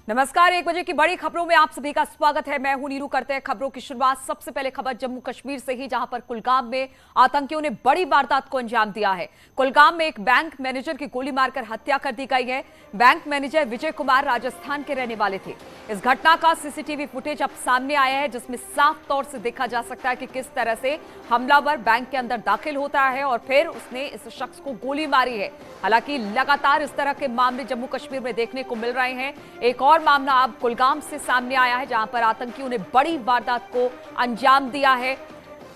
नमस्कार। 1 बजे की बड़ी खबरों में आप सभी का स्वागत है। मैं हूं नीरू। करते हैं खबरों की शुरुआत। सबसे पहले खबर जम्मू कश्मीर से ही, जहां पर कुलगाम में आतंकियों ने बड़ी वारदात को अंजाम दिया है। कुलगाम में एक बैंक मैनेजर की गोली मारकर हत्या कर दी गई है। बैंक मैनेजर विजय कुमार राजस्थान के रहने वाले थे। इस घटना का सीसीटीवी फुटेज अब सामने आया है, जिसमें साफ तौर से देखा जा सकता है कि किस तरह से हमलावर बैंक के अंदर दाखिल होता है और फिर उसने इस शख्स को गोली मारी है। हालांकि लगातार इस तरह के मामले जम्मू कश्मीर में देखने को मिल रहे हैं। एक और मामला अब कुलगाम से सामने आया है, जहां पर आतंकियों ने बड़ी वारदात को अंजाम दिया है।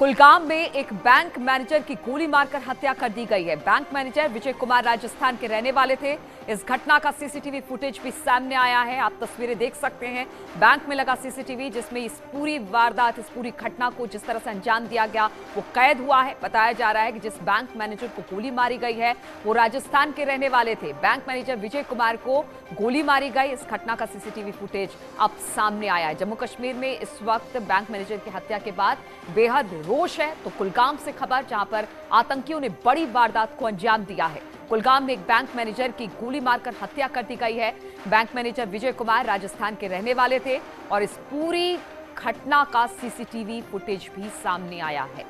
कुलगाम में एक बैंक मैनेजर की गोली मारकर हत्या कर दी गई है। बैंक मैनेजर विजय कुमार राजस्थान के रहने वाले थे। इस घटना का सीसीटीवी फुटेज भी सामने आया है। आप तस्वीरें देख सकते हैं, बैंक में लगा सीसीटीवी, जिसमें इस पूरी वारदात, इस पूरी घटना को जिस तरह से अंजाम दिया गया वो कैद हुआ है। बताया जा रहा है कि जिस बैंक मैनेजर को गोली मारी गई है वो राजस्थान के रहने वाले थे। बैंक मैनेजर विजय कुमार को गोली मारी गई। इस घटना का सीसीटीवी फुटेज अब सामने आया है। जम्मू कश्मीर में इस वक्त बैंक मैनेजर की हत्या के बाद बेहद रोष है। तो कुलगाम से खबर, जहां पर आतंकियों ने बड़ी वारदात को अंजाम दिया है। कुलगाम में एक बैंक मैनेजर की गोली मारकर हत्या कर दी गई है। बैंक मैनेजर विजय कुमार राजस्थान के रहने वाले थे और इस पूरी घटना का सीसीटीवी फुटेज भी सामने आया है।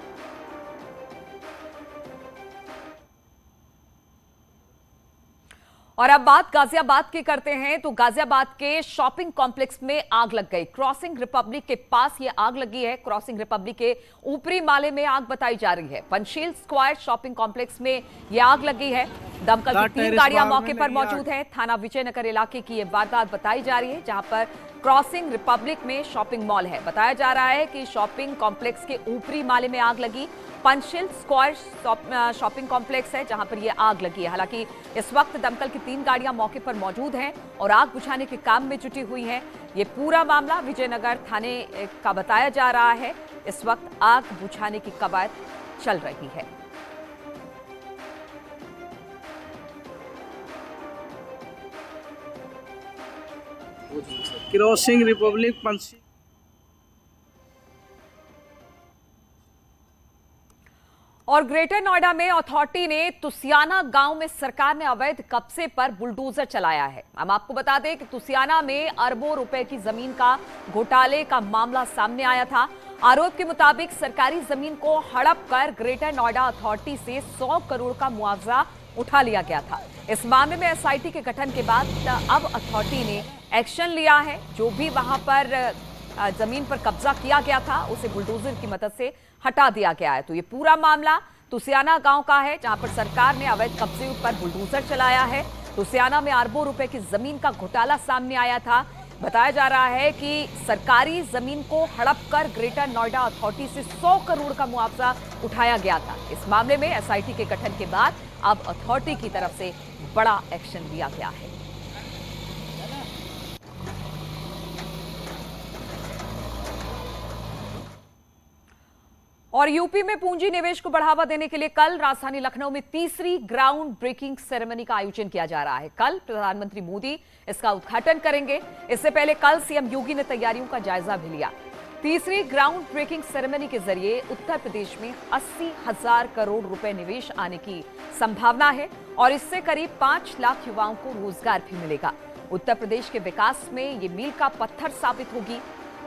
और अब बात गाजियाबाद की करते हैं। तो गाजियाबाद के शॉपिंग कॉम्प्लेक्स में आग लग गई। क्रॉसिंग रिपब्लिक के पास ये आग लगी है। क्रॉसिंग रिपब्लिक के ऊपरी माले में आग बताई जा रही है। पंचशील स्क्वायर शॉपिंग कॉम्प्लेक्स में ये आग लगी है। दमकल की 3 गाड़ियां मौके पर मौजूद हैं। थाना विजयनगर इलाके की ये वारदात बताई जा रही है, जहां पर क्रॉसिंग रिपब्लिक में शॉपिंग मॉल है। बताया जा रहा है कि शॉपिंग कॉम्प्लेक्स के ऊपरी माले में आग लगी। पंचशील स्क्वायर शॉपिंग कॉम्प्लेक्स है, जहां पर यह आग लगी है। हालांकि इस वक्त दमकल की 3 गाड़ियां मौके पर मौजूद हैं और आग बुझाने के काम में जुटी हुई हैं। ये पूरा मामला विजयनगर थाने का बताया जा रहा है। इस वक्त आग बुझाने की कवायद चल रही है। Crossing Republic Panchsheel. और ग्रेटर नोएडा में अथॉरिटी ने तुसियाना गांव में सरकार ने अवैध कब्जे पर बुलडोजर चलाया है। हम आपको बता दें कि तुसियाना में अरबों रुपए की जमीन का घोटाले का मामला सामने आया था। आरोप के मुताबिक सरकारी जमीन को हड़प कर ग्रेटर नोएडा अथॉरिटी से 100 करोड़ का मुआवजा उठा लिया गया था। इस मामले में एसआईटी के गठन के बाद अब अथॉरिटी ने एक्शन लिया है। जो भी वहां पर जमीन पर कब्जा किया गया था उसे बुलडोजर की मदद से हटा दिया गया है। तो ये पूरा मामला तुसियाना गांव का है, जहां पर सरकार ने अवैध कब्जे पर बुलडोजर चलाया है। तुसियाना में अरबों रुपए की जमीन का घोटाला सामने आया था। बताया जा रहा है कि सरकारी जमीन को हड़प कर ग्रेटर नोएडा अथॉरिटी से 100 करोड़ का मुआवजा उठाया गया था। इस मामले में एसआईटी के गठन के बाद अब अथॉरिटी की तरफ से बड़ा एक्शन लिया गया है। और यूपी में पूंजी निवेश को बढ़ावा देने के लिए कल राजधानी लखनऊ में तीसरी ग्राउंड ब्रेकिंग सेरेमनी का आयोजन किया जा रहा है। कल प्रधानमंत्री मोदी इसका उद्घाटन करेंगे। इससे पहले कल सीएम योगी ने तैयारियों का जायजा भी लिया। तीसरी ग्राउंड ब्रेकिंग सेरेमनी के जरिए उत्तर प्रदेश में 80,000 करोड़ रुपए निवेश आने की संभावना है और इससे करीब 5 लाख युवाओं को रोजगार भी मिलेगा। उत्तर प्रदेश के विकास में ये मील का पत्थर साबित होगी।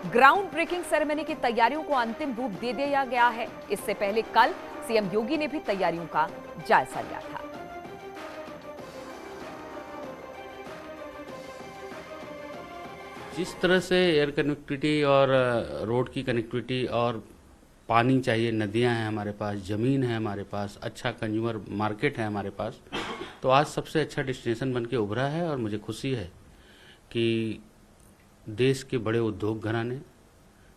ग्राउंड ब्रेकिंग सेरेमनी की तैयारियों को अंतिम रूप दे दिया गया है। इससे पहले कल सीएम योगी ने भी तैयारियों का जायजा लिया था। जिस तरह से एयर कनेक्टिविटी और रोड की कनेक्टिविटी और पानी चाहिए, नदियां हैं हमारे पास, ज़मीन है हमारे पास, अच्छा कंज्यूमर मार्केट है हमारे पास, तो आज सबसे अच्छा डेस्टिनेशन बन के उभरा है। और मुझे खुशी है कि देश के बड़े उद्योग घराने,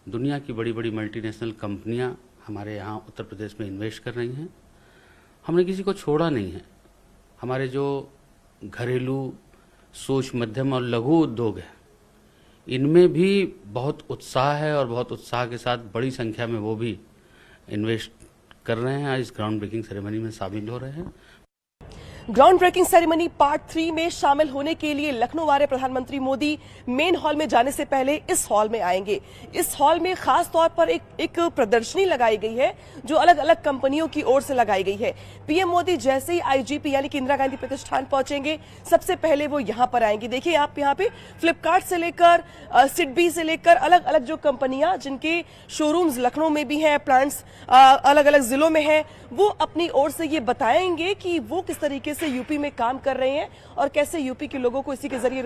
दुनिया की बड़ी बड़ी मल्टीनेशनल कंपनियां हमारे यहाँ उत्तर प्रदेश में इन्वेस्ट कर रही हैं। हमने किसी को छोड़ा नहीं है। हमारे जो घरेलू, सूक्ष्म, मध्यम और लघु उद्योग हैं, इनमें भी बहुत उत्साह है और बहुत उत्साह के साथ बड़ी संख्या में वो भी इन्वेस्ट कर रहे हैं, इस ग्राउंड ब्रेकिंग सेरेमनी में शामिल हो रहे हैं। ग्राउंड ब्रेकिंग सेरेमनी पार्ट 3 में शामिल होने के लिए लखनऊ आ रहे प्रधानमंत्री मोदी मेन हॉल में जाने से पहले इस हॉल में आएंगे। इस हॉल में खास तौर पर एक प्रदर्शनी लगाई गई है जो अलग अलग कंपनियों की ओर से लगाई गई है। पीएम मोदी जैसे ही आईजीपी यानी कि इंदिरा गांधी प्रतिष्ठान पहुंचेंगे, सबसे पहले वो यहां पर आएंगे। देखिए आप यहां पे फ्लिपकार्ट से लेकर सिडबी से लेकर अलग अलग जो कंपनियां जिनके शोरूम्स लखनऊ में भी हैं, प्लांट्स अलग अलग जिलों में हैं, वो अपनी ओर से ये बताएंगे कि वो किस तरीके से यूपी में काम कर रहे हैं और कैसे यूपी के लोगों को इसी के जरिए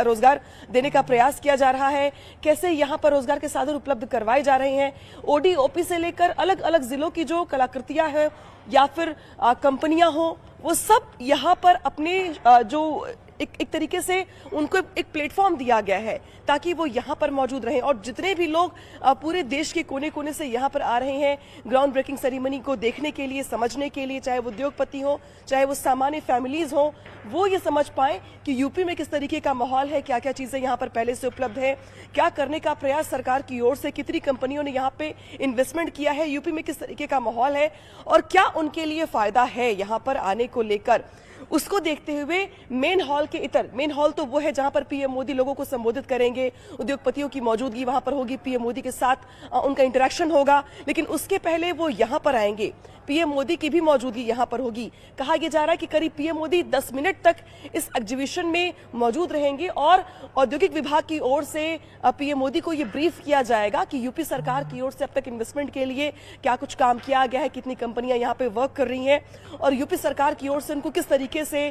रोजगार देने का प्रयास किया जा रहा है, कैसे यहां पर रोजगार के साधन उपलब्ध करवाए जा रहे हैं। ओडी ओपी से लेकर अलग अलग जिलों की जो कलाकृतियां हैं या फिर कंपनियां हो, वो सब यहां पर अपने जो एक तरीके से उनको एक प्लेटफॉर्म दिया गया है ताकि वो यहाँ पर मौजूद रहें। और जितने भी लोग पूरे देश के कोने कोने से यहाँ पर आ रहे हैं ग्राउंड ब्रेकिंग सेरेमनी को देखने के लिए, समझने के लिए, चाहे वो उद्योगपति हो, चाहे वो सामान्य फैमिलीज हो, वो ये समझ पाए कि यूपी में किस तरीके का माहौल है, क्या क्या चीजें यहाँ पर पहले से उपलब्ध है, क्या करने का प्रयास सरकार की ओर से, कितनी कंपनियों ने यहाँ पे इन्वेस्टमेंट किया है, यूपी में किस तरीके का माहौल है और क्या उनके लिए फायदा है यहाँ पर आने को लेकर, उसको देखते हुए मेन हॉल के इतर, मेन हॉल तो वो है जहां पर पीएम मोदी लोगों को संबोधित करेंगे, उद्योगपतियों की मौजूदगी वहां पर होगी, पीएम मोदी के साथ उनका इंटरेक्शन होगा, लेकिन उसके पहले वो यहां पर आएंगे, पीएम मोदी की भी मौजूदगी यहां पर होगी। कहा यह जा रहा है कि करीब पीएम मोदी 10 मिनट तक इस एग्जीबिशन में मौजूद रहेंगे और औद्योगिक विभाग की ओर से पीएम मोदी को यह ब्रीफ किया जाएगा कि यूपी सरकार की ओर से अब तक इन्वेस्टमेंट के लिए क्या कुछ काम किया गया है, कितनी कंपनियां यहां पे वर्क कर रही हैं और यूपी सरकार की ओर से उनको किस तरीके से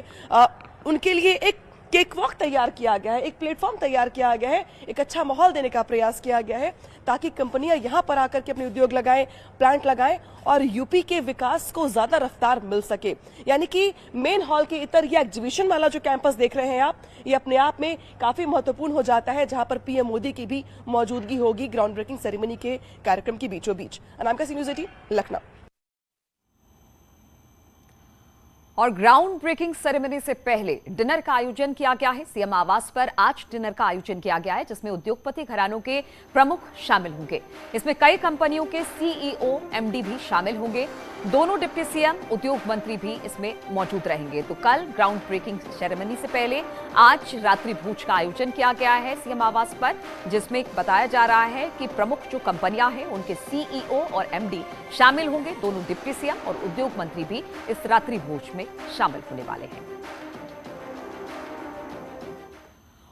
उनके लिए एक केक वॉक तैयार किया गया है, एक प्लेटफॉर्म तैयार किया गया है, एक अच्छा माहौल देने का प्रयास किया गया है ताकि कंपनियां यहां पर आकर के अपने उद्योग लगाएं, प्लांट लगाएं और यूपी के विकास को ज्यादा रफ्तार मिल सके। यानी कि मेन हॉल के इतर ये एग्जीबिशन वाला जो कैंपस देख रहे हैं आप, ये अपने आप में काफी महत्वपूर्ण हो जाता है जहां पर पीएम मोदी की भी मौजूदगी होगी ग्राउंड ब्रेकिंग सेरेमनी के कार्यक्रम के बीचों बीच। अनामिका सी न्यूज़ 18 लखनऊ। और ग्राउंड ब्रेकिंग सेरेमनी से पहले डिनर का आयोजन किया गया है। सीएम आवास पर आज डिनर का आयोजन किया गया है जिसमें उद्योगपति घरानों के प्रमुख शामिल होंगे। इसमें कई कंपनियों के सीईओ, एमडी भी शामिल होंगे। दोनों डिप्टी सीएम, उद्योग मंत्री भी इसमें मौजूद रहेंगे। तो कल ग्राउंड ब्रेकिंग सेरेमनी से पहले आज रात्रि भोज का आयोजन किया गया है सीएम आवास पर, जिसमें बताया जा रहा है कि प्रमुख जो कंपनियां हैं उनके सीईओ और एमडी शामिल होंगे। दोनों डिप्टी सीएम और उद्योग मंत्री भी इस रात्रि भोज में शामिल होने वाले हैं।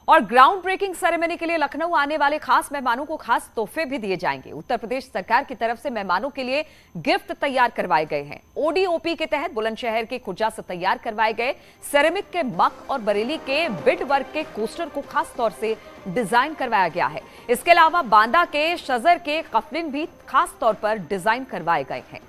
और ग्राउंड ब्रेकिंग सेरेमनी के लिए लखनऊ आने वाले खास मेहमानों को खास तोहफे भी दिए जाएंगे। उत्तर प्रदेश सरकार की तरफ से मेहमानों के लिए गिफ्ट तैयार करवाए गए हैं। ओडीओपी के तहत बुलंदशहर के खुर्जा से तैयार करवाए गए सेरेमिक के मग और बरेली के बिड वर्क के कोस्टर को खास तौर से डिजाइन करवाया गया है। इसके अलावा बांदा के शजर के कफलिन भी खास तौर पर डिजाइन करवाए गए हैं।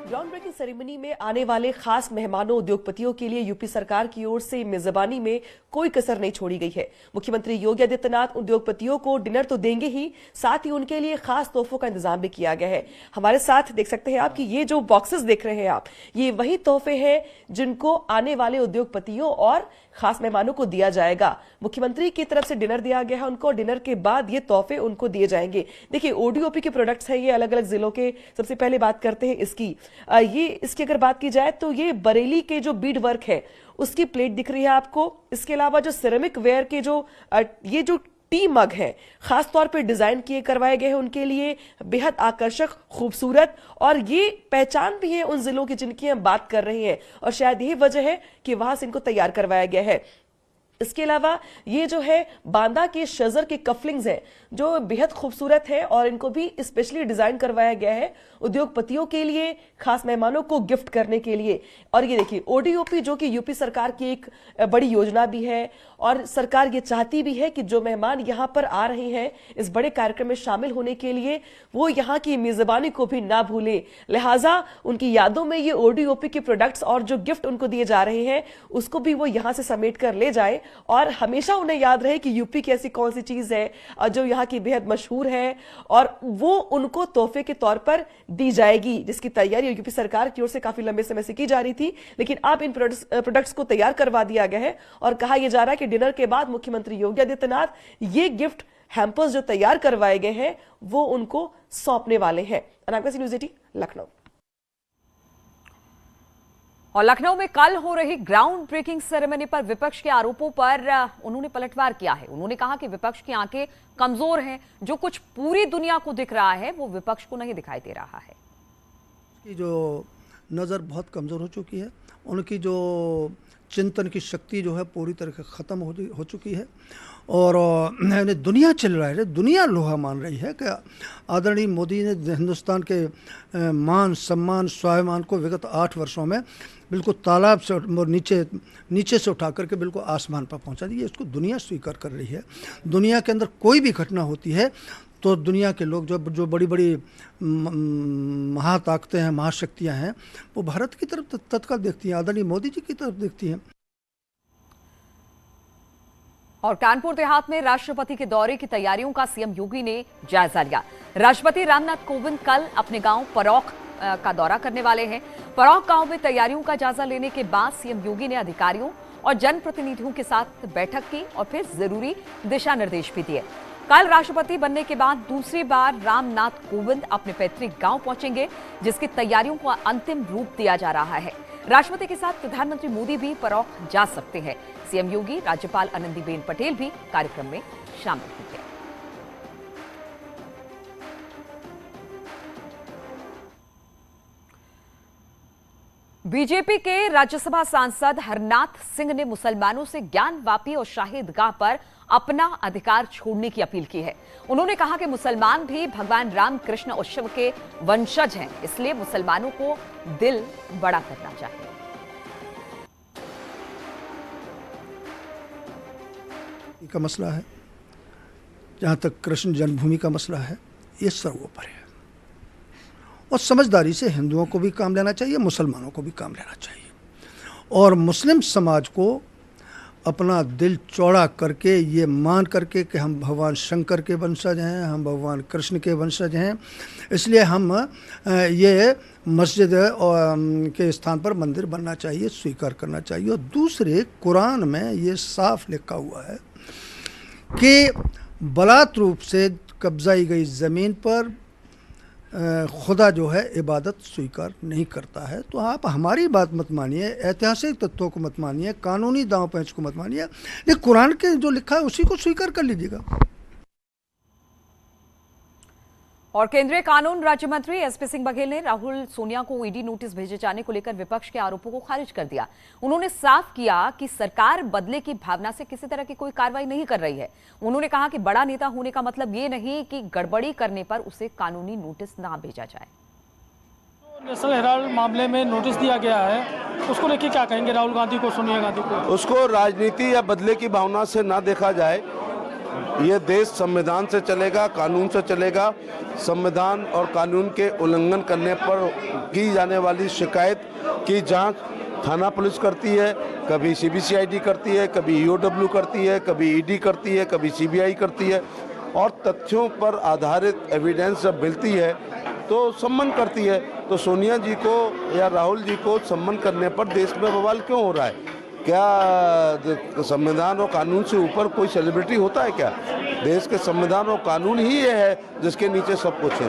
ग्राउंड ब्रेकिंग सेरेमनी में आने वाले खास मेहमानों, उद्योगपतियों के लिए यूपी सरकार की ओर से मेजबानी में कोई कसर नहीं छोड़ी गई है। मुख्यमंत्री योगी आदित्यनाथ उद्योगपतियों को डिनर तो देंगे ही, साथ ही उनके लिए खास तोहफों का इंतजाम भी किया गया है। हमारे साथ देख सकते हैं आप कि ये जो बॉक्सेस देख रहे हैं आप, ये वही तोहफे हैं जिनको आने वाले उद्योगपतियों और खास मेहमानों को दिया जाएगा। मुख्यमंत्री की तरफ से डिनर दिया गया है उनको, डिनर के बाद ये तोहफे उनको दिए जाएंगे। देखिए ओडीओपी के प्रोडक्ट्स हैं ये अलग अलग जिलों के। सबसे पहले बात करते हैं इसकी अगर बात की जाए तो ये बरेली के जो बीड वर्क है उसकी प्लेट दिख रही है आपको। इसके अलावा जो सिरेमिक वेयर के ये जो टी मग है खास तौर पे डिजाइन किए करवाए गए हैं उनके लिए, बेहद आकर्षक, खूबसूरत, और ये पहचान भी है उन जिलों की जिनकी हम बात कर रहे हैं और शायद यही वजह है कि वहां से इनको तैयार करवाया गया है। इसके अलावा ये जो है बांदा के शजर के कफलिंग्स हैं जो बेहद खूबसूरत है और इनको भी स्पेशली डिजाइन करवाया गया है उद्योगपतियों के लिए, खास मेहमानों को गिफ्ट करने के लिए। और ये देखिए ओडीओपी जो कि यूपी सरकार की एक बड़ी योजना भी है और सरकार ये चाहती भी है कि जो मेहमान यहाँ पर आ रहे हैं इस बड़े कार्यक्रम में शामिल होने के लिए वो यहाँ की मेजबानी को भी ना भूलें। लिहाजा उनकी यादों में ये ओडीओपी के प्रोडक्ट्स और जो गिफ्ट उनको दिए जा रहे हैं उसको भी वो यहाँ से समेट कर ले जाए और हमेशा उन्हें याद रहे कि यूपी की ऐसी कौन सी चीज है जो यहाँ की बेहद मशहूर है और वो उनको तोहफे के तौर पर दी जाएगी, जिसकी तैयारी यूपी सरकार की ओर से काफी लंबे समय से की जा रही थी। लेकिन अब इन प्रोडक्ट्स को तैयार करवा दिया गया है और कहा यह जा रहा है कि डिनर के बाद मुख्यमंत्री योगी आदित्यनाथ ये गिफ्ट हैम्पर्स जो तैयार करवाए गए हैं वो उनको सौंपने वाले हैं। अनामिका न्यूज़ 18 लखनऊ। और लखनऊ में कल हो रही ग्राउंड ब्रेकिंग सेरेमनी पर विपक्ष के आरोपों पर उन्होंने पलटवार किया है। उन्होंने कहा कि विपक्ष की आंखें कमजोर हैं, जो कुछ पूरी दुनिया को दिख रहा है वो विपक्ष को नहीं दिखाई दे रहा है। की जो नज़र बहुत कमज़ोर हो चुकी है, उनकी जो चिंतन की शक्ति जो है पूरी तरह से ख़त्म हो चुकी है। और दुनिया चल रहा है, दुनिया लोहा मान रही है कि आदरणीय मोदी ने हिंदुस्तान के मान सम्मान स्वाभिमान को विगत 8 वर्षों में बिल्कुल तालाब से नीचे से उठा करके बिल्कुल आसमान पर पहुंचा दिया। इसको दुनिया स्वीकार कर रही है। दुनिया के अंदर कोई भी घटना होती है तो दुनिया के लोग जो बड़ी बड़ी महाताकतें हैं, महाशक्तियां हैं, वो भारत की तरफ तत्काल देखती हैं, आदरणीय मोदी जी की तरफ देखती हैं। और कानपुर देहात में राष्ट्रपति के दौरे की तैयारियों का सीएम योगी ने जायजा लिया। राष्ट्रपति रामनाथ कोविंद कल अपने गांव परौख का दौरा करने वाले हैं। परौख गांव में तैयारियों का जायजा लेने के बाद सीएम योगी ने अधिकारियों और जनप्रतिनिधियों के साथ बैठक की और फिर जरूरी दिशा निर्देश भी दिए। कल राष्ट्रपति बनने के बाद दूसरी बार रामनाथ कोविंद अपने पैतृक गांव पहुंचेंगे, जिसकी तैयारियों को अंतिम रूप दिया जा रहा है। राष्ट्रपति के साथ प्रधानमंत्री मोदी भी परौख जा सकते हैं। सीएम योगी, राज्यपाल आनंदीबेन पटेल भी कार्यक्रम में शामिल होंगे। बीजेपी के राज्यसभा सांसद हरनाथ सिंह ने मुसलमानों से ज्ञानवापी और शाहीदगाह पर अपना अधिकार छोड़ने की अपील की है। उन्होंने कहा कि मुसलमान भी भगवान रामकृष्ण और शिव के वंशज हैं, इसलिए मुसलमानों को दिल बड़ा करना चाहिए। का मसला है, जहाँ तक कृष्ण जन्मभूमि का मसला है, ये सर्वोपरि है और समझदारी से हिंदुओं को भी काम लेना चाहिए, मुसलमानों को भी काम लेना चाहिए। और मुस्लिम समाज को अपना दिल चौड़ा करके ये मान करके कि हम भगवान शंकर के वंशज हैं, हम भगवान कृष्ण के वंशज हैं, इसलिए हम ये मस्जिद के स्थान पर मंदिर बनना चाहिए, स्वीकार करना चाहिए। और दूसरे, कुरान में ये साफ लिखा हुआ है कि बलात् रूप से कब्जाई गई ज़मीन पर खुदा जो है इबादत स्वीकार नहीं करता है। तो आप हमारी बात मत मानिए, ऐतिहासिक तत्वों को मत मानिए, कानूनी दांव पेंच को मत मानिए, लेकिन कुरान के जो लिखा है उसी को स्वीकार कर लीजिएगा। और केंद्रीय कानून राज्य मंत्री एसपी सिंह बघेल ने राहुल सोनिया को ईडी नोटिस भेजे जाने को लेकर विपक्ष के आरोपों को खारिज कर दिया। उन्होंने साफ किया कि सरकार बदले की भावना से किसी तरह की कोई कार्रवाई नहीं कर रही है। उन्होंने कहा कि बड़ा नेता होने का मतलब ये नहीं कि गड़बड़ी करने पर उसे कानूनी नोटिस ना भेजा जाए। नेशनल हेराल्ड मामले में नोटिस दिया गया है, उसको लेकर क्या कहेंगे राहुल गांधी को, सोनिया गांधी को? उसको राजनीति या बदले की भावना से ना देखा जाए। ये देश संविधान से चलेगा, कानून से चलेगा। संविधान और कानून के उल्लंघन करने पर की जाने वाली शिकायत की जांच थाना पुलिस करती है, कभी सीबीसीआईडी करती है, कभी ईओडब्ल्यू करती है, कभी ईडी करती है, कभी सीबीआई करती है। और तथ्यों पर आधारित एविडेंस जब मिलती है तो सम्मन करती है। तो सोनिया जी को या राहुल जी को सम्मन करने पर देश में बवाल क्यों हो रहा है? क्या संविधान और कानून से ऊपर कोई सेलिब्रिटी होता है क्या? देश के संविधान और कानून ही ये है जिसके नीचे सब कुछ है।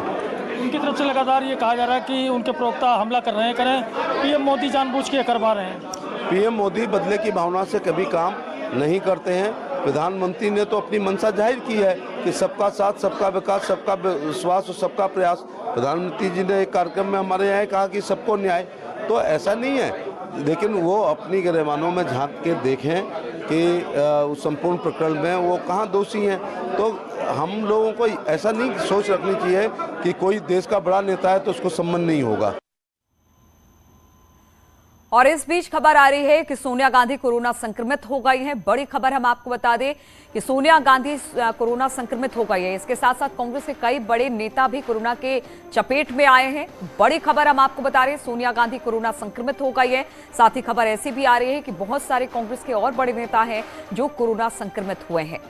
उनकी तरफ से लगातार ये कहा जा रहा है कि उनके प्रवक्ता हमला कर रहे हैं, करें पीएम मोदी जानबूझ के करवा रहे हैं। पीएम मोदी बदले की भावना से कभी काम नहीं करते हैं। प्रधानमंत्री ने तो अपनी मंशा जाहिर की है कि सबका साथ, सबका विकास, सबका विश्वास और सबका प्रयास। प्रधानमंत्री जी ने एक कार्यक्रम में हमारे यहाँ कहा कि सबको न्याय, तो ऐसा नहीं है। लेकिन वो अपनी गिरबानों में झांक के देखें कि संपूर्ण प्रकरण में वो कहाँ दोषी हैं। तो हम लोगों को ऐसा नहीं सोच रखनी चाहिए कि कोई देश का बड़ा नेता है तो उसको सम्मान नहीं होगा। और इस बीच खबर आ रही है कि सोनिया गांधी कोरोना संक्रमित हो गई हैं। बड़ी खबर हम आपको बता दें कि सोनिया गांधी कोरोना संक्रमित हो गई है। इसके साथ साथ कांग्रेस के कई बड़े नेता भी कोरोना के चपेट में आए हैं। बड़ी खबर हम आपको बता रहे हैं, सोनिया गांधी कोरोना संक्रमित हो गई है। साथ ही खबर ऐसी भी आ रही है कि बहुत सारे कांग्रेस के और बड़े नेता हैं जो कोरोना संक्रमित हुए हैं।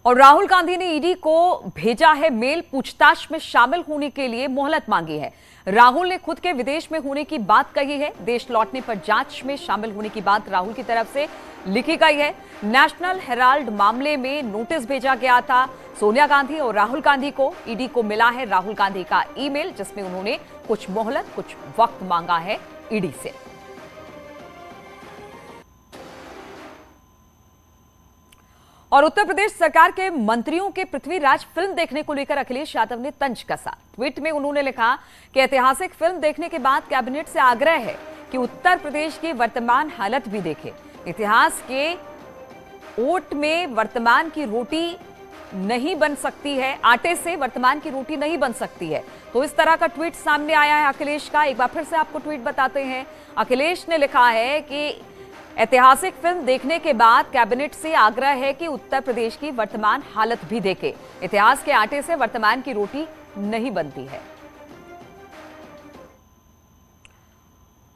और राहुल गांधी ने ईडी को भेजा है मेल, पूछताछ में शामिल होने के लिए मोहलत मांगी है। राहुल ने खुद के विदेश में होने की बात कही है। देश लौटने पर जांच में शामिल होने की बात राहुल की तरफ से लिखी गई है। नेशनल हेराल्ड मामले में नोटिस भेजा गया था सोनिया गांधी और राहुल गांधी को। ईडी को मिला है राहुल गांधी का ईमेल, जिसमें उन्होंने कुछ मोहलत, कुछ वक्त मांगा है ईडी से। और उत्तर प्रदेश सरकार के मंत्रियों के पृथ्वीराज फिल्म देखने को लेकर अखिलेश यादव ने तंज कसा। ट्वीट में उन्होंने लिखा कि ऐतिहासिक फिल्म देखने के बाद कैबिनेट से आग्रह है कि उत्तर प्रदेश की वर्तमान हालत भी देखे। इतिहास के ओट में वर्तमान की रोटी नहीं बन सकती है, आटे से वर्तमान की रोटी नहीं बन सकती है। तो इस तरह का ट्वीट सामने आया है अखिलेश का। एक बार फिर से आपको ट्वीट बताते हैं। अखिलेश ने लिखा है कि ऐतिहासिक फिल्म देखने के बाद कैबिनेट से आग्रह है कि उत्तर प्रदेश की वर्तमान हालत भी देखे। इतिहास के आटे से वर्तमान की रोटी नहीं बनती है।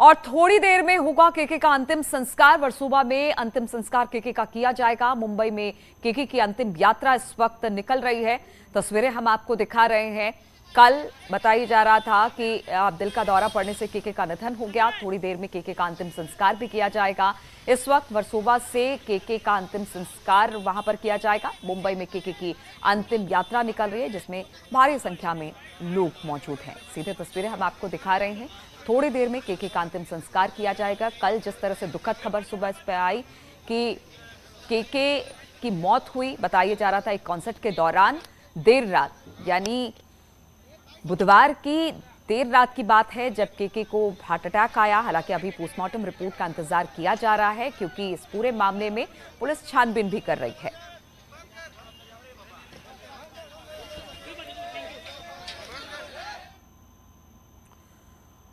और थोड़ी देर में होगा केके का अंतिम संस्कार। वर्सोवा में अंतिम संस्कार केके का किया जाएगा। मुंबई में केके की अंतिम यात्रा इस वक्त निकल रही है। तस्वीरें हम आपको दिखा रहे हैं। कल बताया जा रहा था कि दिल का दौरा पड़ने से केके का निधन हो गया। थोड़ी देर में केके का अंतिम संस्कार भी किया जाएगा। इस वक्त वर्सोवा से केके का अंतिम संस्कार वहां पर किया जाएगा। मुंबई में केके की अंतिम यात्रा निकल रही है, जिसमें भारी संख्या में लोग मौजूद हैं। सीधे तस्वीरें हम आपको दिखा रहे हैं। थोड़ी देर में केके का अंतिम संस्कार किया जाएगा। कल जिस तरह से दुखद खबर सुबह इस पर आई कि केके की मौत हुई, बताया जा रहा था एक कॉन्सर्ट के दौरान देर रात, यानी बुधवार की देर रात की बात है जब केके को हार्ट अटैक आया। हालांकि अभी पोस्टमार्टम रिपोर्ट का इंतजार किया जा रहा है, क्योंकि इस पूरे मामले में पुलिस छानबीन भी कर रही है।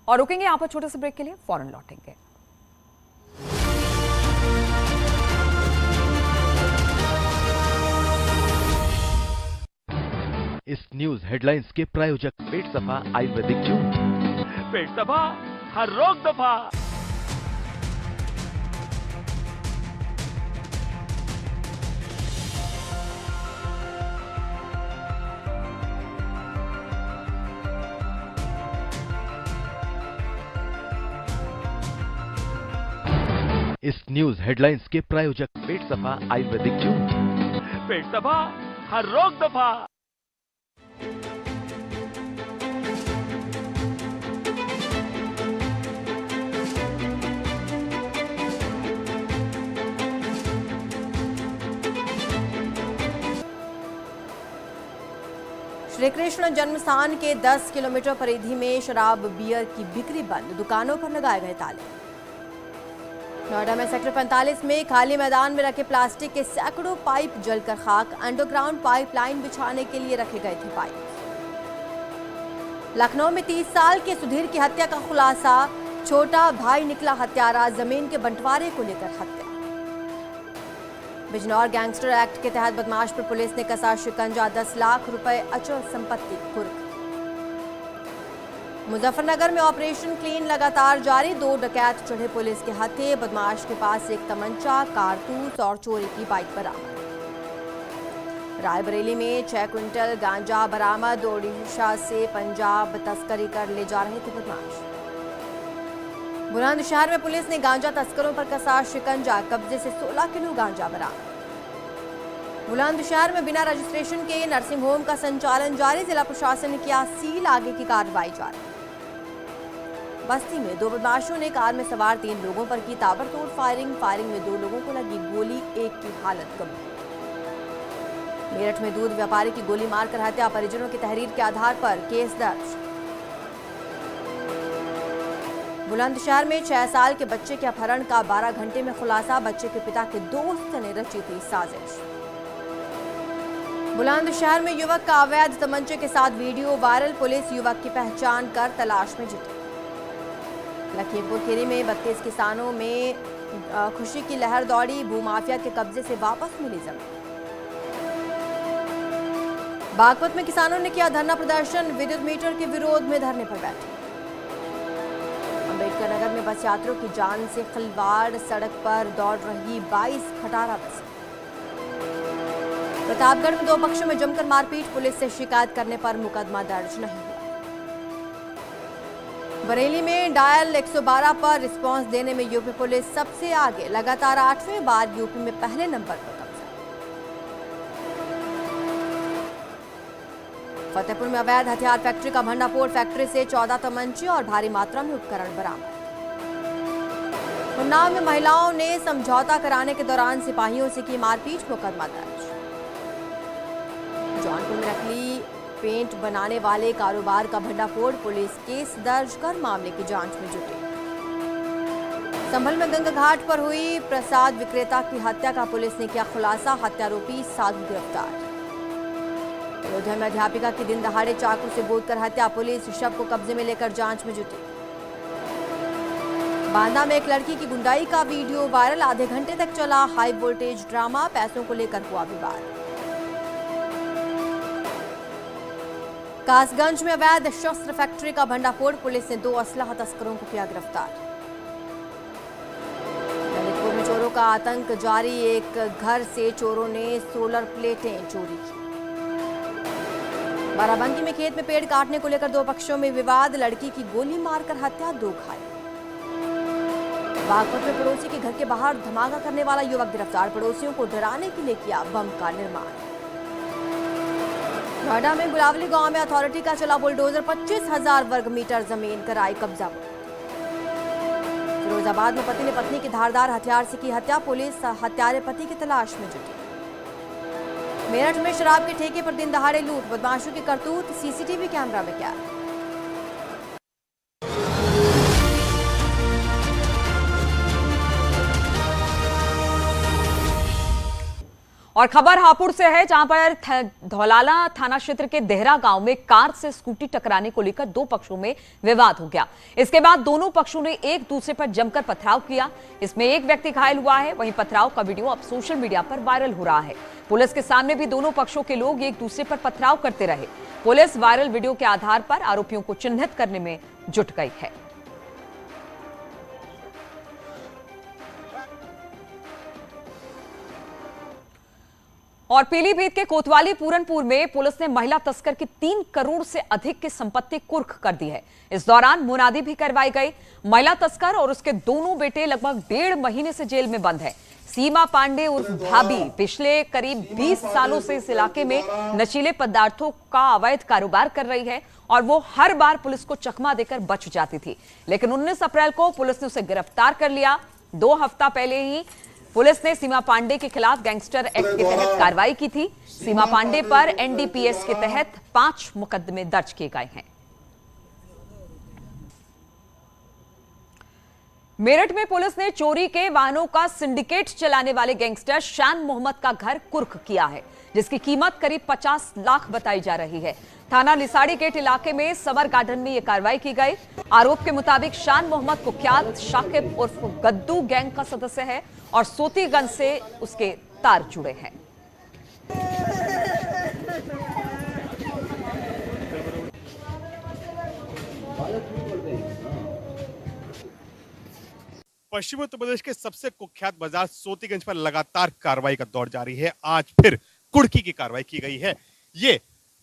और रुकेंगे यहां पर छोटे से ब्रेक के लिए, फौरन लौटेंगे। इस न्यूज हेडलाइंस के प्रायोजक पेट सफा आयुर्वेदिक जूस। पेट सफा, हर रोग दफा। इस न्यूज हेडलाइंस के प्रायोजक पेट सफा आयुर्वेदिक जूस। पेट सफा, हर रोग दफा। श्री कृष्ण जन्मस्थान के 10 किलोमीटर परिधि में शराब बियर की बिक्री बंद, दुकानों पर लगाए गए ताले। नोएडा में सेक्टर 45 में खाली मैदान में रखे प्लास्टिक के सैकड़ों पाइप जलकर खाक, अंडरग्राउंड पाइपलाइन बिछाने के लिए रखे गए थे पाइप। लखनऊ में 30 साल के सुधीर की हत्या का खुलासा, छोटा भाई निकला हत्यारा, जमीन के बंटवारे को लेकर हत्या। बिजनौर गैंगस्टर एक्ट के तहत बदमाश पर पुलिस ने कसा शिकंजा, 10 लाख रुपए अचल संपत्ति कुर्क। मुजफ्फरनगर में ऑपरेशन क्लीन लगातार जारी, 2 डकैत चढ़े पुलिस के हत्थे, बदमाश के पास एक तमंचा, कारतूस और चोरी की बाइक बरामद। रायबरेली में 6 क्विंटल गांजा बरामद, ओडिशा से पंजाब तस्करी कर ले जा रहे थे बदमाश। बुलंदशहर में पुलिस ने गांजा तस्करों पर कसा शिकंजा, कब्जे से 16 किलो गांजा बरामद। बुलंदशहर में बिना रजिस्ट्रेशन के नर्सिंग होम का संचालन जारी, जिला प्रशासन ने किया सील, आगे की कार्रवाई जारी। बस्ती में 2 बदमाशों ने कार में सवार 3 लोगों पर की ताबड़तोड़ फायरिंग में 2 लोगों को लगी गोली, एक की हालत गंभीर। मेरठ में दूध व्यापारी की गोली मारकर हत्या, परिजनों की तहरीर के आधार पर केस दर्ज। बुलंदशहर में 6 साल के बच्चे के अपहरण का 12 घंटे में खुलासा, बच्चे के पिता के दोस्त ने रची थी साजिश। बुलंदशहर में युवक का अवैध तमंचे के साथ वीडियो वायरल, पुलिस युवक की पहचान कर तलाश में जुटी। लखीमपुर खीरी में 32 किसानों में खुशी की लहर दौड़ी, भूमाफिया के कब्जे से वापस मिली जमीन। बागपत में किसानों ने किया धरना प्रदर्शन, विद्युत मीटर के विरोध में धरने पर बैठे। अम्बेडकर नगर में बस यात्रियों की जान से खिलवाड़, सड़क पर दौड़ रही 22 खटारा बसें। प्रतापगढ़ में दो पक्षों में जमकर मारपीट, पुलिस से शिकायत करने पर मुकदमा दर्ज नहीं हुआ। बरेली में डायल 112 पर रिस्पांस देने में यूपी पुलिस सबसे आगे, लगातार 8वें बार यूपी में पहले नंबर पर कब्जा। फतेहपुर में अवैध हथियार फैक्ट्री का भंडाफोड़, फैक्ट्री से 14 तमंचे और भारी मात्रा में उपकरण बरामद। उन्नाव में महिलाओं ने समझौता कराने के दौरान सिपाहियों से की मारपीट, मुकदमा दर्ज। जौनपुर में नकली पेंट बनाने वाले कारोबार का भंडाफोड़, पुलिस केस दर्ज कर मामले की जांच में जुटी। संभल में गंगा घाट पर हुई प्रसाद विक्रेता की हत्या का पुलिस ने किया खुलासा, हत्यारोपी साधु गिरफ्तार। अयोध्या में अध्यापिका की दिन दहाड़े चाकू से गोदकर हत्या, पुलिस शव को कब्जे में लेकर जांच में जुटी। बांदा में एक लड़की की गुंडाई का वीडियो वायरल, आधे घंटे तक चला हाई वोल्टेज ड्रामा, पैसों को लेकर हुआ विवाद। कासगंज में अवैध शस्त्र फैक्ट्री का भंडाफोड़, पुलिस ने 2 असलहा तस्करों को किया गिरफ्तार। ललितपुर में चोरों का आतंक जारी, एक घर से चोरों ने सोलर प्लेटें चोरी की। बाराबंकी में खेत में पेड़ काटने को लेकर 2 पक्षों में विवाद, लड़की की गोली मारकर हत्या, 2 घायल। बागपत में पड़ोसी के घर के बाहर धमाका करने वाला युवक गिरफ्तार, पड़ोसियों को डराने के लिए किया बम का निर्माण। नोएडा में गुलावली गांव में अथॉरिटी का चला बुलडोजर, 25,000 वर्ग मीटर जमीन कराई कब्जा। फिरोजाबाद में पति ने पत्नी की धारदार हथियार से की हत्या, पुलिस हत्यारे पति की तलाश में जुटी। मेरठ में शराब के ठेके पर दिन दहाड़े लूट, बदमाशों की करतूत सीसीटीवी कैमरा में कैद। और खबर हापुड़ से है, जहां पर धौलाला थाना क्षेत्र के देहरा गांव में कार से स्कूटी टकराने को लेकर 2 पक्षों में विवाद हो गया। इसके बाद दोनों पक्षों ने एक दूसरे पर जमकर पथराव किया। इसमें एक व्यक्ति घायल हुआ है। वहीं पथराव का वीडियो अब सोशल मीडिया पर वायरल हो रहा है। पुलिस के सामने भी दोनों पक्षों के लोग एक दूसरे पर पथराव करते रहे। पुलिस वायरल वीडियो के आधार पर आरोपियों को चिन्हित करने में जुट गई है। और पीलीभीत के कोतवाली पूरनपुर में पुलिस ने महिला तस्कर की 3 करोड़ से अधिक की संपत्ति कुर्क कर दी है। इस दौरान मुनादी भी करवाई गई। महिला तस्कर और उसके दोनों बेटे लगभग 1.5 महीने से जेल में बंद है। सीमा पांडे उर्फ भाभी पिछले करीब 20 सालों से इस इलाके में नशीले पदार्थों का अवैध कारोबार कर रही है और वो हर बार पुलिस को चकमा देकर बच जाती थी। लेकिन 19 अप्रैल को पुलिस ने उसे गिरफ्तार कर लिया। 2 हफ्ता पहले ही पुलिस ने सीमा पांडे के खिलाफ गैंगस्टर एक्ट के तहत कार्रवाई की थी। सीमा पांडे पर एनडीपीएस के तहत 5 मुकदमे दर्ज किए गए हैं। मेरठ में पुलिस ने चोरी के वाहनों का सिंडिकेट चलाने वाले गैंगस्टर शान मोहम्मद का घर कुर्क किया है, जिसकी कीमत करीब 50 लाख बताई जा रही है। थाना लिसाड़ी गेट इलाके में समर गार्डन में यह कार्रवाई की गई। आरोप के मुताबिक शान मोहम्मद कुख्यात शाकिब उर्फ गद्दू गैंग का सदस्य है और सोतीगंज से उसके तार जुड़े हैं। पश्चिमी उत्तर प्रदेश के सबसे कुख्यात बाजार सोतीगंज पर लगातार कार्रवाई का दौर जारी है। आज फिर कुर्की की कार्रवाई की गई है। ये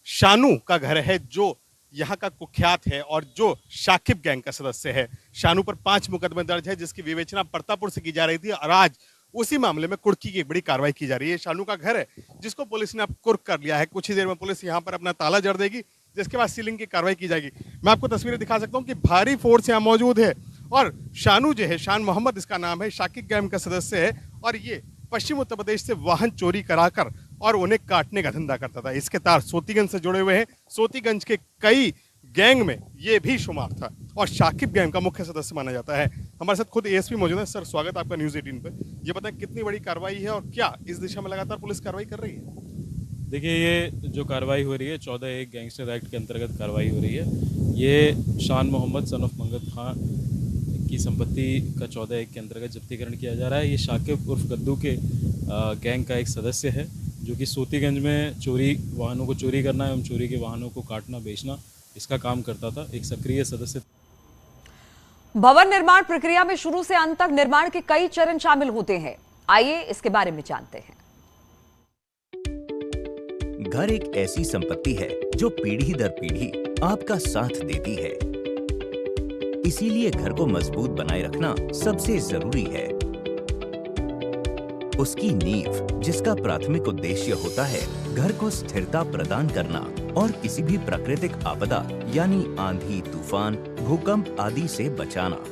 शानू का घर है जो यहाँ का कुख्यात है और जो शाकिब गैंग का सदस्य है। शानू पर 5 मुकदमे दर्ज है, जिसकी विवेचना प्रतापपुर से की जा रही थी और आज उसी मामले में कुर्की की एक बड़ी कार्रवाई की जा रही है। शानू का घर है जिसको पुलिस ने अब कुर्क कर लिया है। कुछ ही देर में पुलिस यहाँ पर अपना ताला जड़ देगी, जिसके बाद सीलिंग की कार्रवाई की जाएगी। मैं आपको तस्वीरें दिखा सकता हूँ कि भारी फोर्स यहाँ मौजूद है और शानू जो है, शान मोहम्मद इसका नाम है, शाकिब गैंग का सदस्य है और ये पश्चिम उत्तर प्रदेश से वाहन चोरी कराकर और उन्हें काटने का धंधा करता था। इसके तार सोतीगंज से जुड़े हुए हैं। सोतीगंज के कई गैंग में ये भी शुमार था और शाकिब गैंग का मुख्य सदस्य माना जाता है। हमारे साथ खुद एएसपी मौजूद है। सर, स्वागत आपका न्यूज़ 18 पे। ये बताएं कितनी बड़ी कार्रवाई है और क्या इस दिशा में लगातार पुलिस कार्रवाई कर रही है? देखिए, ये जो कार्रवाई हो रही है 14(1) गैंगस्टर एक्ट के अंतर्गत कार्रवाई हो रही है। ये शान मोहम्मद सन ऑफ मंगत खान की संपत्ति का 14(1) के अंतर्गत जब्तीकरण किया जा रहा है। ये शाकिब उर्फ गद्दू के गैंग का एक सदस्य है जो कि सोतीगंज में चोरी वाहनों को चोरी करना एवं चोरी के वाहनों को काटना बेचना इसका काम करता था। एक सक्रिय सदस्य। भवन निर्माण प्रक्रिया में शुरू से अंत तक निर्माण के कई चरण शामिल होते हैं। आइए इसके बारे में जानते हैं। घर एक ऐसी संपत्ति है जो पीढ़ी दर पीढ़ी आपका साथ देती है। इसीलिए घर को मजबूत बनाए रखना सबसे जरूरी है। उसकी नींव, जिसका प्राथमिक उद्देश्य होता है घर को स्थिरता प्रदान करना और किसी भी प्राकृतिक आपदा यानी आंधी, तूफान, भूकंप आदि से बचाना।